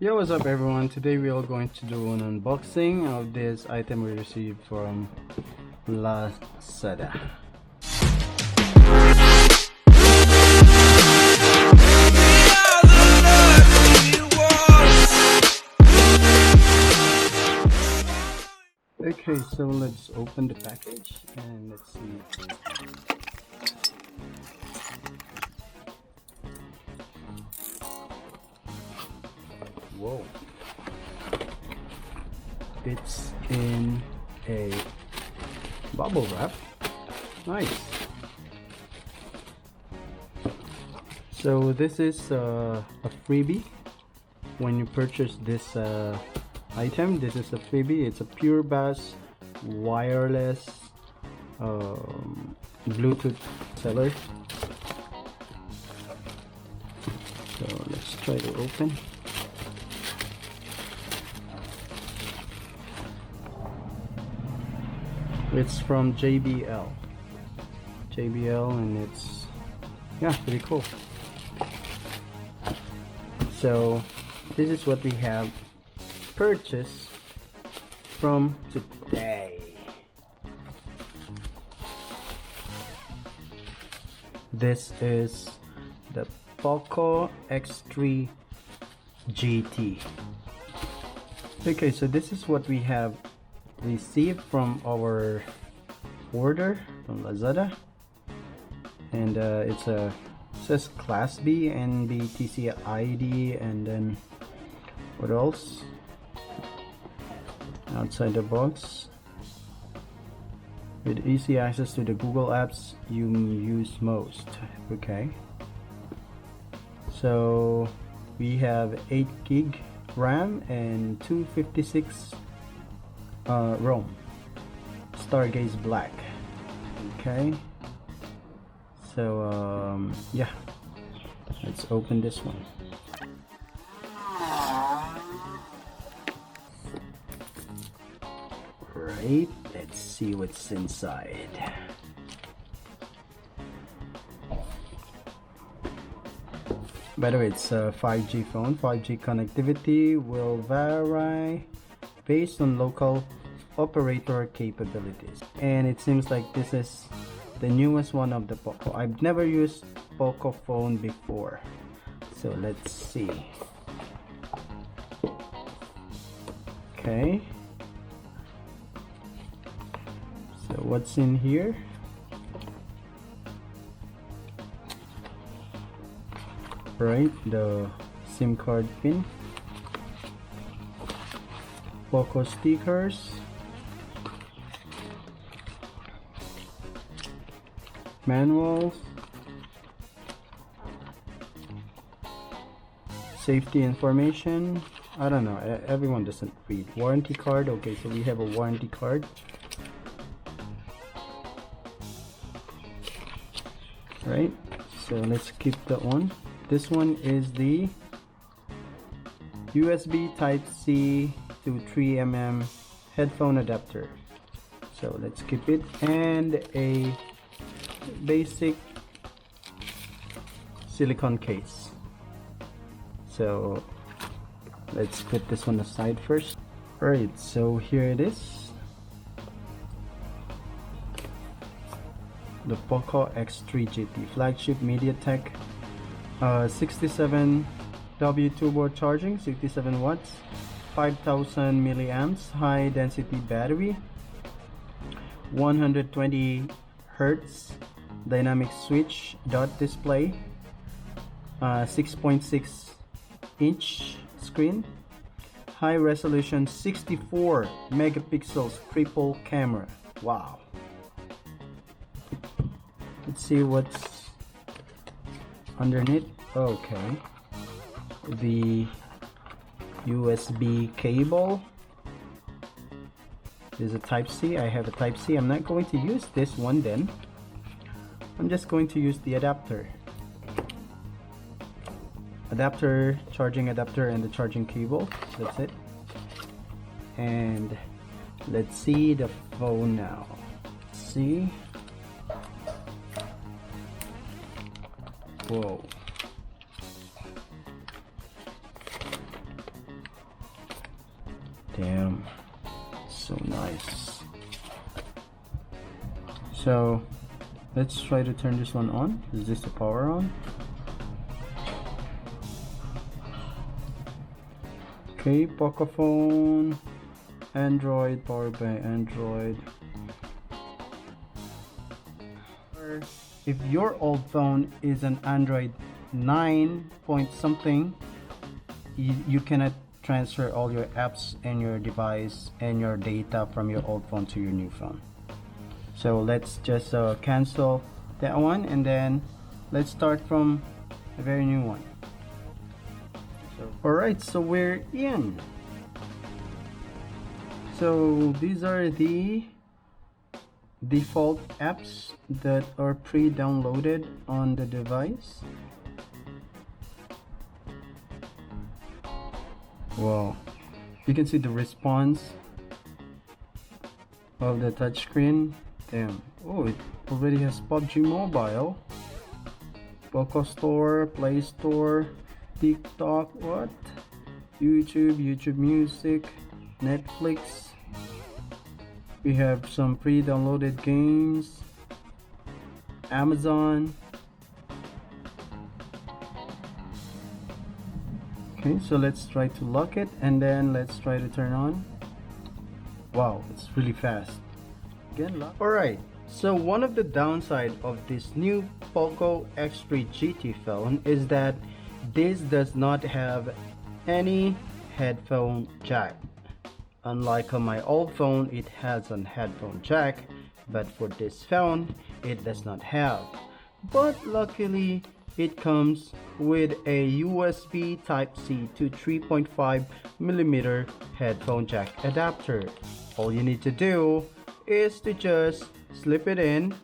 Yo, what's up everyone? Today we are going to do an unboxing of this item we received from Lazada. Okay, so let's open the package and let's see. Whoa. It's in a bubble wrap. Nice. So this is a freebie. When you purchase this item, this is a freebie. It's a pure bass wireless Bluetooth seller. So let's try to open. It's from JBL, and it's, yeah, pretty cool. So this is what we have purchased from today. This is the Poco X3 GT. Okay, so this is what we have received from our order from Lazada, and it says Class B and BTC ID, and then what else outside the box, with easy access to the Google apps you use most. Okay, so we have 8 gig RAM and 256 ROM, Stargaze Black. Okay, so yeah, let's open this one. Right, let's see what's inside. By the way, it's a 5G phone. 5G connectivity will vary based on local operator capabilities, and it seems like this is the newest one of the Poco. I've never used Poco phone before, so let's see. Okay, so what's in here? Right, the SIM card pin, Poco stickers, manuals, safety information. I don't know, everyone doesn't read. Warranty card. Okay, so we have a warranty card. Right, so let's keep that one. This one is the USB Type-C to 3mm headphone adapter, so let's keep it, and a basic silicone case. So let's put this one aside first. Alright, so here it is, the Poco X3 GT flagship MediaTek 67W2 board charging, 67 watts, 5000 milliamps, high density battery, 120 Hertz dynamic switch dot display, 6.6 inch screen, high resolution 64 megapixels triple camera. Wow. Let's see what's underneath. Okay, the USB cable. There's a Type-C. I have a Type-C. I'm not going to use this one then. I'm just going to use the adapter, charging adapter, and the charging cable. That's it. And let's see the phone now. See, whoa, Damn, so nice. So let's try to turn this one on. Is this the power on? Okay, Poco phone, Android, powered by Android. If your old phone is an Android 9 point something, you cannot transfer all your apps and your device and your data from your old phone to your new phone. So let's just cancel that one, and then let's start from a very new one. Alright, so we're in. So these are the default apps that are pre-downloaded on the device. Wow, you can see the response of the touchscreen. Damn. Oh, it already has PUBG Mobile, Poco Store, Play Store, TikTok, what? YouTube Music, Netflix. We have some pre-downloaded games, Amazon. Okay, so let's try to lock it, and then let's try to turn on. Wow, it's really fast. Again, lock. Alright, so one of the downside of this new Poco X3 GT phone is that this does not have any headphone jack. Unlike on my old phone, it has a headphone jack, but for this phone, it does not have. But luckily, it comes with a USB Type-C to 3.5mm headphone jack adapter. All you need to do is to just slip it in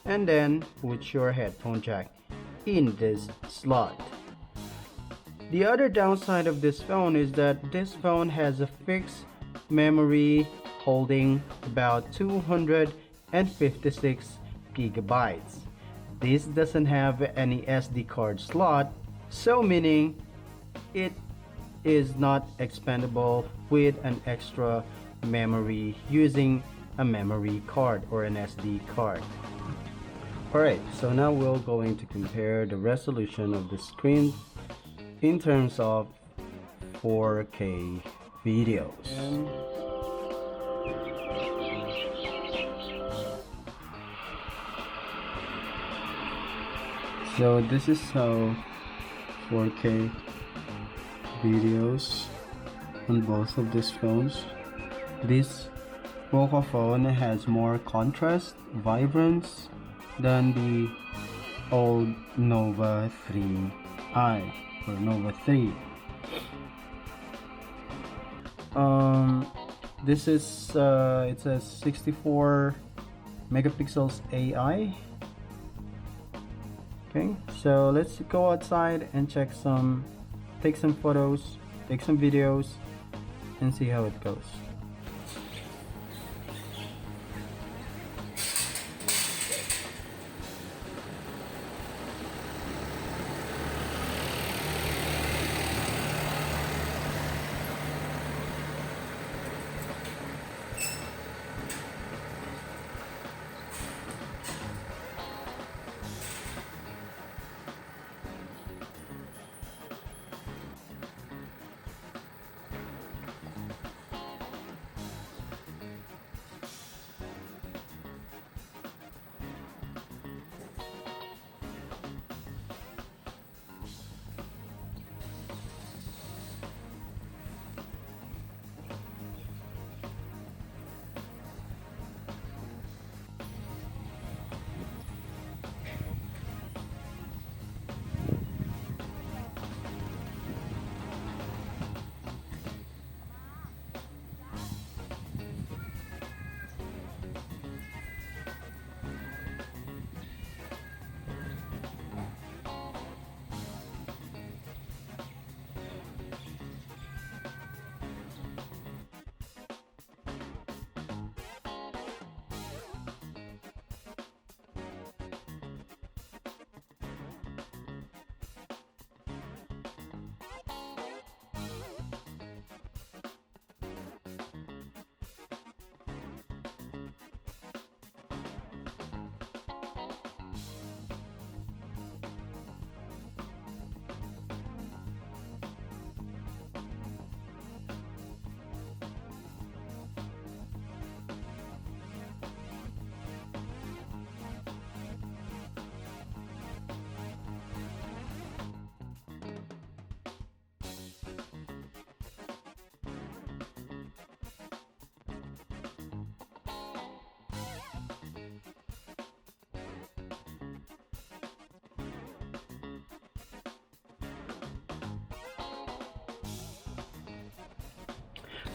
and then put your headphone jack in this slot. The other downside of this phone is that this phone has a fixed memory holding about 256 gigabytes. This doesn't have any SD card slot, so meaning it is not expandable with an extra memory using a memory card or an SD card. Alright, so now we're going to compare the resolution of the screen in terms of 4K videos. So this is how 4K videos on both of these phones. This Poco phone has more contrast, vibrance than the old Nova 3i or Nova 3. This is it says 64 megapixels AI. Okay, so let's go outside and take some photos, take some videos, and see how it goes.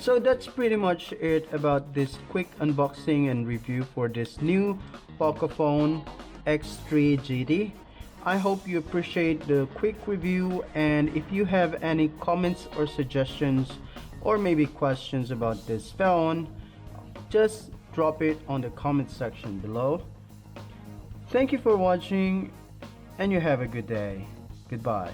So that's pretty much it about this quick unboxing and review for this new Poco phone X3 GT. I hope you appreciate the quick review, and if you have any comments or suggestions or maybe questions about this phone, just drop it on the comment section below. Thank you for watching, and you have a good day. Goodbye.